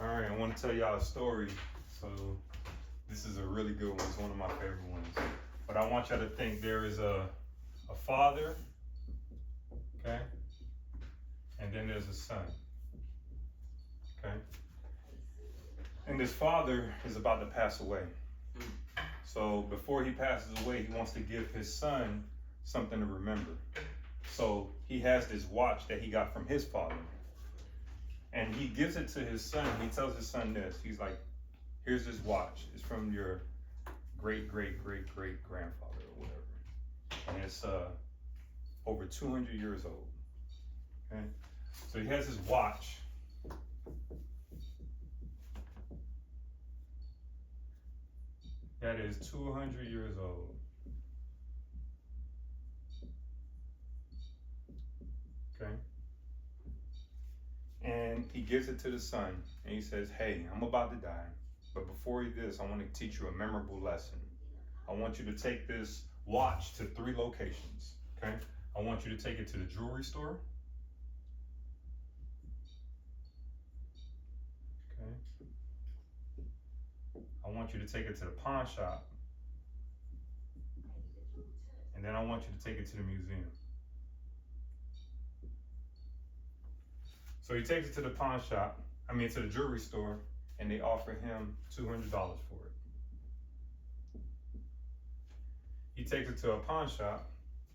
All right, I want to tell y'all a story. So this is a really good one. It's one of my favorite ones. But I want y'all to think there is a father, okay, and then there's a son, okay. And this father is about to pass away. So before he passes away, he wants to give his son something to remember. So he has this watch that he got from his father. And he gives it to his son. He tells his son this. He's like, here's this watch. It's from your great grandfather or whatever. And it's over 200 years old. Okay? So he has his watch. That is 200 years old. Okay? And he gives it to the son, and he says, hey, I'm about to die, but before he does, I want to teach you a memorable lesson. I want you to take this watch to 3 locations, okay? I want you to take it to the jewelry store. Okay. I want you to take it to the pawn shop. And then I want you to take it to the museum. So he takes it to the to the jewelry store, and they offer him $200 for it. He takes it to a pawn shop.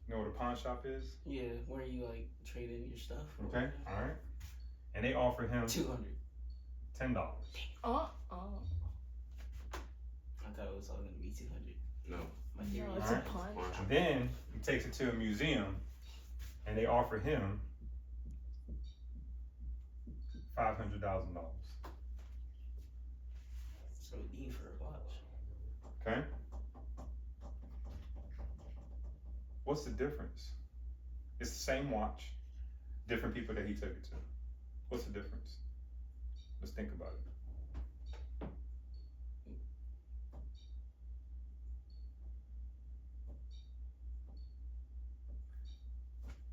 You know what a pawn shop is? Yeah, where you like trade in your stuff. Okay, all right. And they offer him $200. $10. I thought it was all gonna be 200. No. No, it's a pawn shop. And then he takes it to a museum, and they offer him $500,000. So deep for a watch. Okay. What's the difference? It's the same watch, different people that he took it to. What's the difference? Let's think about it.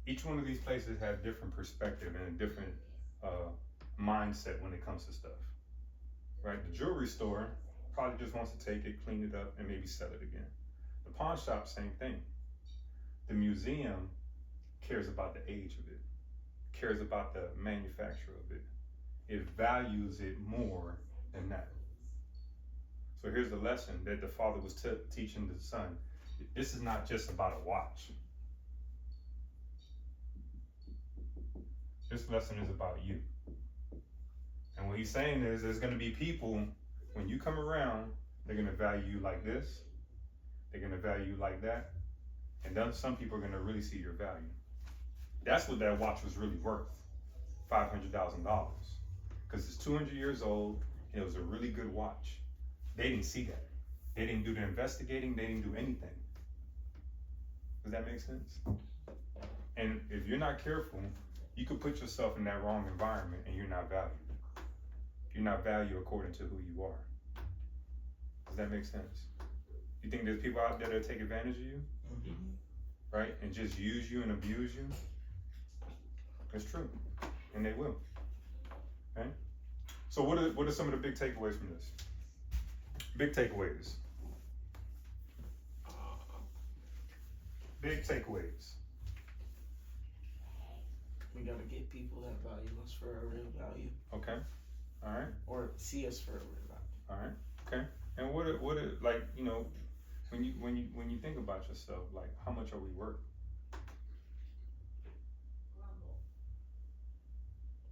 Each one of these places has different perspective and a different mindset when it comes to stuff, right? The jewelry store probably just wants to take it, clean it up, and maybe sell it again. The pawn shop, same thing. The museum cares about the age of it, cares about the manufacturer of it. It values it more than that. So here's the lesson that the father was teaching the son. This is not just about a watch. This lesson is about you. And what he's saying is there's going to be people, when you come around, they're going to value you like this. They're going to value you like that. And then some people are going to really see your value. That's what that watch was really worth, $500,000. Because it's 200 years old, and it was a really good watch. They didn't see that. They didn't do the investigating. They didn't do anything. Does that make sense? And if you're not careful, you could put yourself in that wrong environment and you're not valued. You're not valued according to who you are. Does that make sense? You think there's people out there that take advantage of you? Mm-hmm. Right? And just use you and abuse you? It's true. And they will. Okay? So what are some of the big takeaways from this? Big takeaways. Big takeaways. We gotta get people that value us for our real value. Okay. All right. Or see us for our real value. All right. Okay. And what are like, you know, when you think about yourself, like how much are we worth?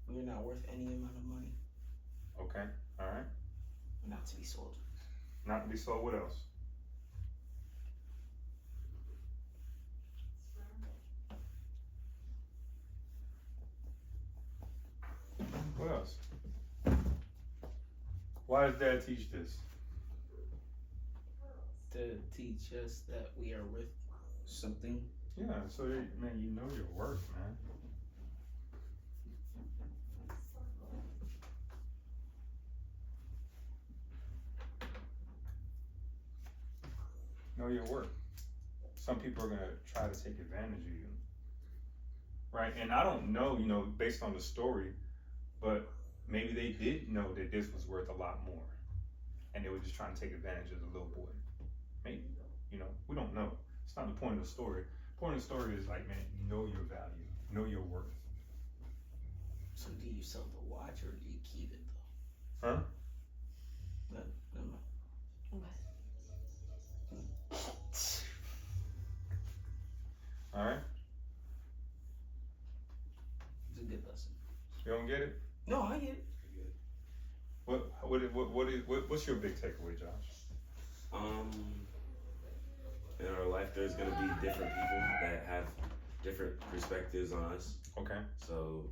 We're not worth any amount of money. Okay. All right. Not to be sold. Not to be sold. What else? What else? Why does Dad teach this? To teach us that we are worth something. Yeah, so man, you know your worth, man. Know your worth. Some people are gonna try to take advantage of you, right? And I don't know, you know, based on the story, but maybe they did know that this was worth a lot more, and they were just trying to take advantage of the little boy. Maybe, you know, we don't know. It's not the point of the story. The point of the story is like, man, know your value, know your worth. So do you sell the watch or do you keep it though? Huh? No, never mind. All right, It's a good lesson. you don't get it? No, I get it. What's your big takeaway, Josh? In our life, there's gonna be different people that have different perspectives on us. Okay. So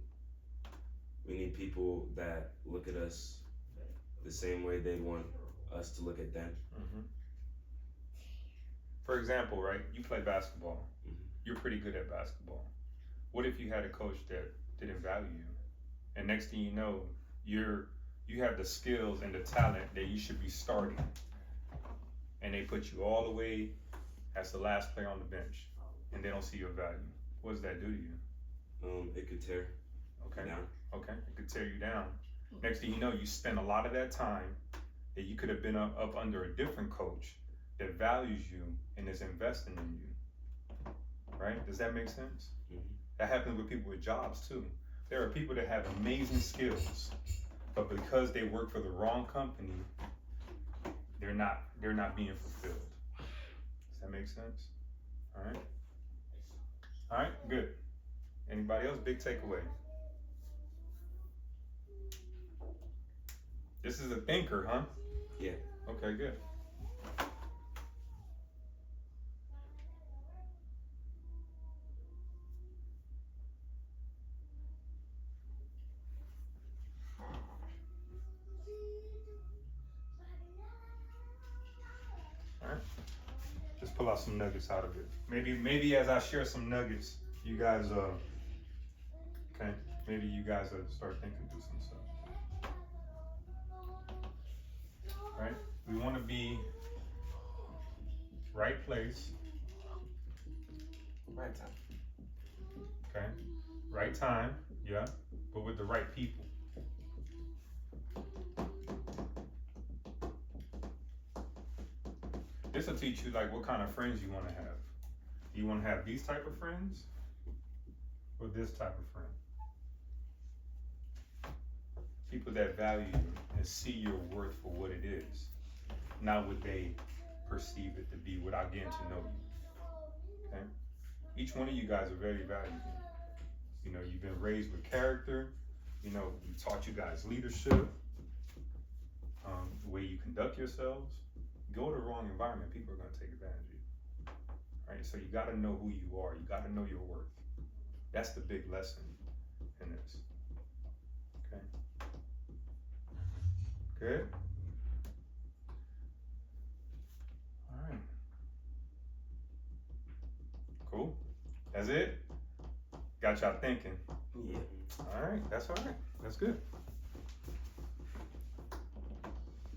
we need people that look at us the same way they want us to look at them. Mm-hmm. For example, right? You play basketball. Mhm. You're pretty good at basketball. What if you had a coach that didn't value you, and next thing you know, you have the skills and the talent that you should be starting, and they put you all the way as the last player on the bench, and they don't see your value? What does that do to you? It could tear Okay. down. Okay, it could tear you down. Next thing you know, you spend a lot of that time that you could have been up under a different coach that values you and is investing in you. Right? Does that make sense? Mhm. That happens with people with jobs too. There are people that have amazing skills, but because they work for the wrong company, they're not being fulfilled. Does that make sense? All right. All right. Good. Anybody else? Big takeaway. This is a thinker, huh? Yeah. Okay, good. All right. Just pull out some nuggets out of it. Maybe as I share some nuggets, you guys okay, maybe you guys start thinking through some stuff. Right? We want to be right place, Right time. okay? Right time, yeah, but with the right people. This will teach you like what kind of friends you want to have. Do you want to have these type of friends or this type of friend? People that value you and see your worth for what it is, not what they perceive it to be without getting to know you. Okay? Each one of you guys are very valuable. You know, you've been raised with character. You know, we taught you guys leadership, the way you conduct yourselves. Go to the wrong environment, people are going to take advantage of you. Right? So you got to know who you are. You got to know your worth. That's the big lesson in this. Okay? Good? All right. Cool. That's it? Got y'all thinking. Yeah. All right. That's all right. That's good.